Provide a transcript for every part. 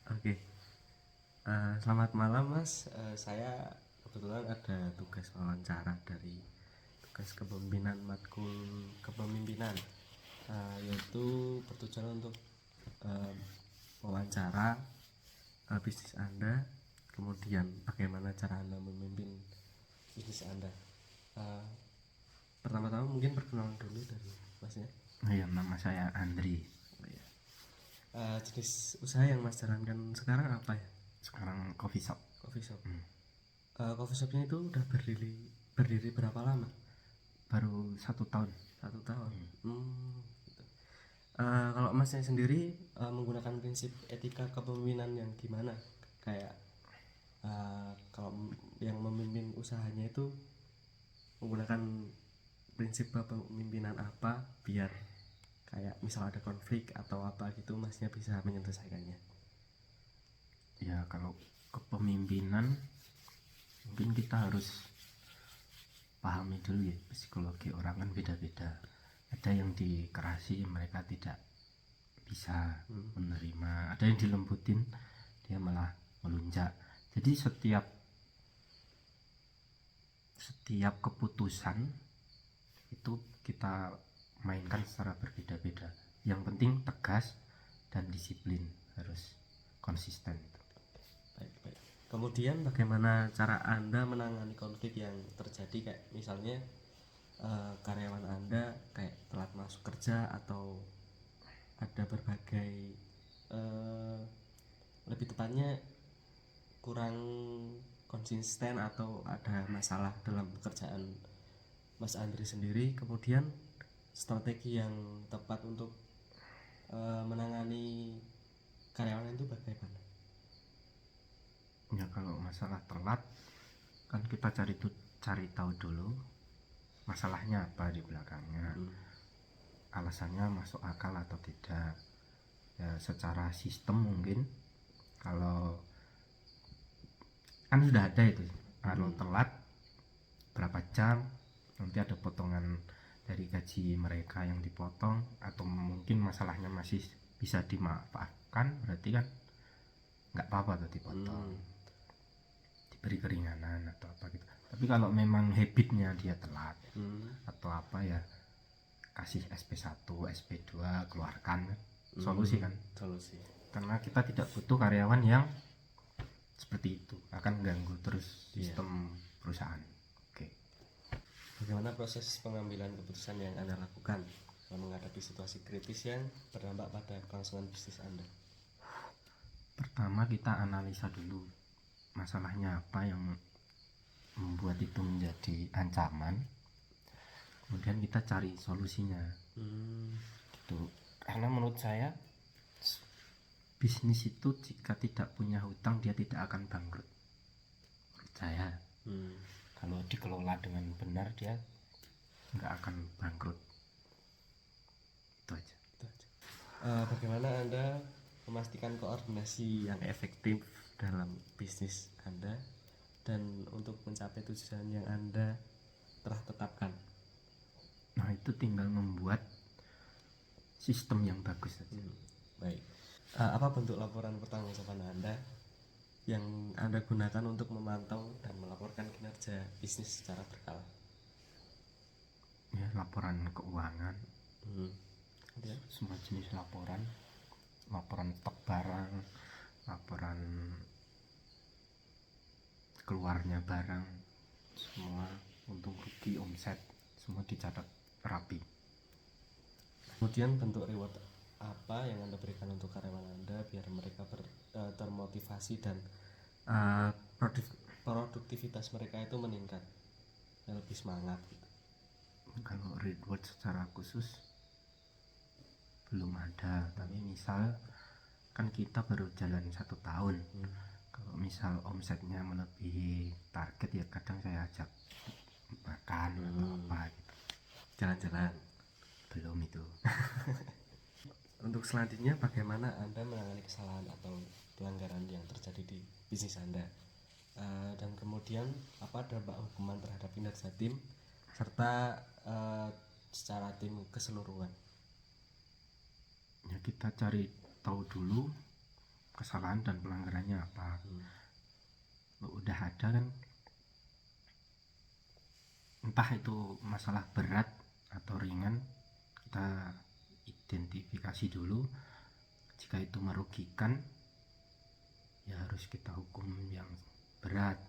Oke, selamat malam Mas. Saya kebetulan ada tugas wawancara dari tugas kepemimpinan matkul kepemimpinan, yaitu bertujuan untuk eh, wawancara bisnis Anda, kemudian bagaimana cara Anda memimpin bisnis Anda. Eh, Pertama-tama mungkin perkenalan dulu dari Masnya. Iya, nama saya Andri. Oh, iya. Jenis usaha yang Mas jalankan sekarang apa ya? Sekarang coffee shop. Coffee shop. Coffee shopnya itu udah berdiri berapa lama? Baru 1 tahun. 1 tahun. Gitu. Kalau Masnya sendiri menggunakan prinsip etika kepemimpinan yang gimana? Kayak kalau yang memimpin usahanya itu menggunakan prinsip kepemimpinan apa biar kayak misal ada konflik atau apa gitu Masnya bisa menyelesaikannya. Ya, kalau kepemimpinan mungkin kita harus pahami dulu ya, psikologi orang kan beda-beda. Ada yang dikerasi, mereka tidak bisa menerima. Ada yang dilembutin, dia malah melunjak. Jadi setiap keputusan itu kita mainkan secara berbeda-beda. Yang penting tegas dan disiplin, harus konsisten. Baik. Kemudian bagaimana cara Anda menangani konflik yang terjadi, kayak misalnya karyawan Anda kayak telat masuk kerja atau ada berbagai eh, lebih tepatnya kurang konsisten atau ada masalah dalam pekerjaan Mas Andri sendiri, kemudian strategi yang tepat untuk menangani karyawan itu bagaimana? Ya, kalau masalah telat kan kita cari tahu dulu masalahnya apa di belakangnya, alasannya masuk akal atau tidak. Ya, secara sistem mungkin kalau kan sudah ada itu, kalau telat berapa jam nanti ada potongan dari gaji mereka yang dipotong, atau mungkin masalahnya masih bisa dimaafkan, berarti kan nggak apa-apa tuh dipotong, diberi keringanan atau apa gitu. Tapi kalau memang habitnya dia telat atau apa, ya kasih SP1 SP2, keluarkan, solusi kan. Solusi. Karena kita tidak butuh karyawan yang seperti itu, akan ganggu terus sistem perusahaan. Oke. Bagaimana proses pengambilan keputusan yang Anda lakukan menghadapi situasi kritis yang berdampak pada kelangsungan bisnis Anda? Pertama kita analisa dulu masalahnya apa yang membuat itu menjadi ancaman, kemudian kita cari solusinya. Gitu. Karena menurut saya bisnis itu jika tidak punya hutang dia tidak akan bangkrut. Menurut saya kalau dikelola dengan benar dia nggak akan bangkrut. Itu aja. Bagaimana Anda memastikan koordinasi yang efektif dalam bisnis Anda dan untuk mencapai tujuan yang Anda telah tetapkan? Nah, itu tinggal membuat sistem yang bagus saja. Baik. Apa bentuk laporan pertanggungjawaban Anda yang Anda gunakan untuk memantau dan melaporkan kinerja bisnis secara berkala? Ya, laporan keuangan, Ya. semua jenis laporan stok barang, laporan keluarnya barang, semua untung rugi omset, semua dicatat rapi. Kemudian bentuk reward apa yang Anda berikan untuk karyawan Anda biar mereka termotivasi dan produktivitas mereka itu meningkat, lebih semangat gitu. Kalau reward secara khusus belum ada, tapi misal kan kita baru jalan 1 tahun, kalau misal omsetnya melebihi target ya kadang saya ajak makan atau apa gitu. Jalan-jalan. Belum itu. Untuk selanjutnya bagaimana Anda menangani kesalahan atau pelanggaran yang terjadi di bisnis Anda, dan kemudian apa dampak hukuman terhadap kinerja tim serta secara tim keseluruhan? Ya, kita cari tahu dulu kesalahan dan pelanggarannya apa. Kalau udah ada kan, entah itu masalah berat atau ringan, kita identifikasi dulu. Jika itu merugikan, ya harus kita hukum yang berat.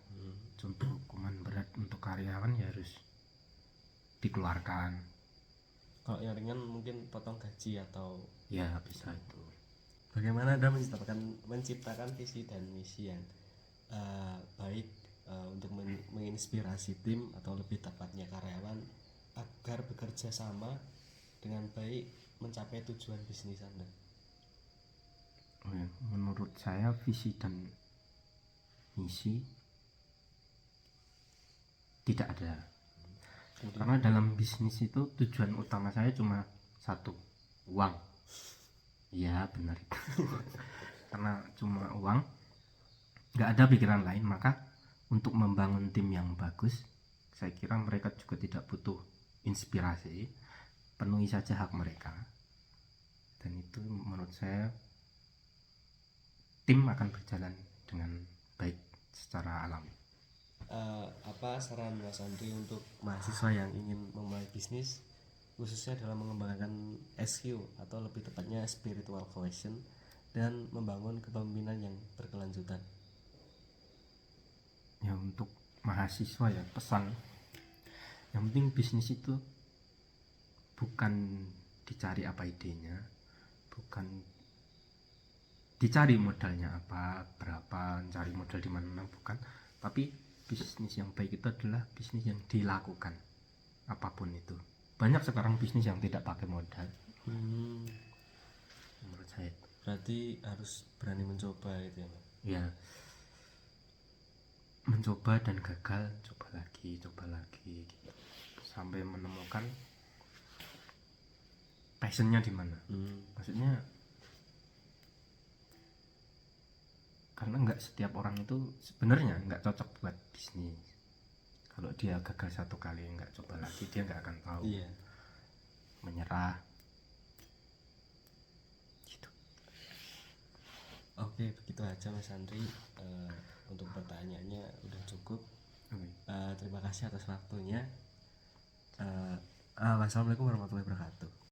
Contoh hukuman berat untuk karyawan ya harus dikeluarkan. Kalau yang ringan mungkin potong gaji atau Ya bisa itu. bagaimana Anda menciptakan visi dan misi yang baik untuk menginspirasi tim atau lebih tepatnya karyawan agar bekerja sama dengan baik mencapai tujuan bisnis Anda? Oh ya, menurut saya visi dan misi tidak ada. Karena dalam bisnis itu tujuan utama saya cuma satu, uang. Iya benar. Karena cuma uang, nggak ada pikiran lain. Maka untuk membangun tim yang bagus, saya kira mereka juga tidak butuh inspirasi, penuhi saja hak mereka. Dan itu menurut saya tim akan berjalan dengan baik secara alami. Apa saran Mas Andri untuk mahasiswa yang ingin memulai bisnis, khususnya dalam mengembangkan SQ atau lebih tepatnya spiritual cohesion dan membangun kepemimpinan yang berkelanjutan? Ya untuk mahasiswa ya pesan, yang penting bisnis itu bukan dicari apa idenya, bukan dicari modalnya apa, berapa, cari modal di mana, bukan. Tapi bisnis yang baik itu adalah bisnis yang dilakukan apapun itu. Banyak sekarang bisnis yang tidak pakai modal. Menurut saya Berarti harus berani mencoba gitu ya Mas? ya, mencoba dan gagal, coba lagi gitu. Sampai menemukan passionnya di mana. Maksudnya karena nggak setiap orang itu sebenarnya nggak cocok buat bisnis. Kalau dia gagal satu kali nggak coba lagi, dia nggak akan tahu. Iya. Menyerah gitu. Oke, begitu aja Mas Andri. Untuk pertanyaannya udah cukup. Terima kasih atas waktunya. Wassalamualaikum warahmatullahi wabarakatuh.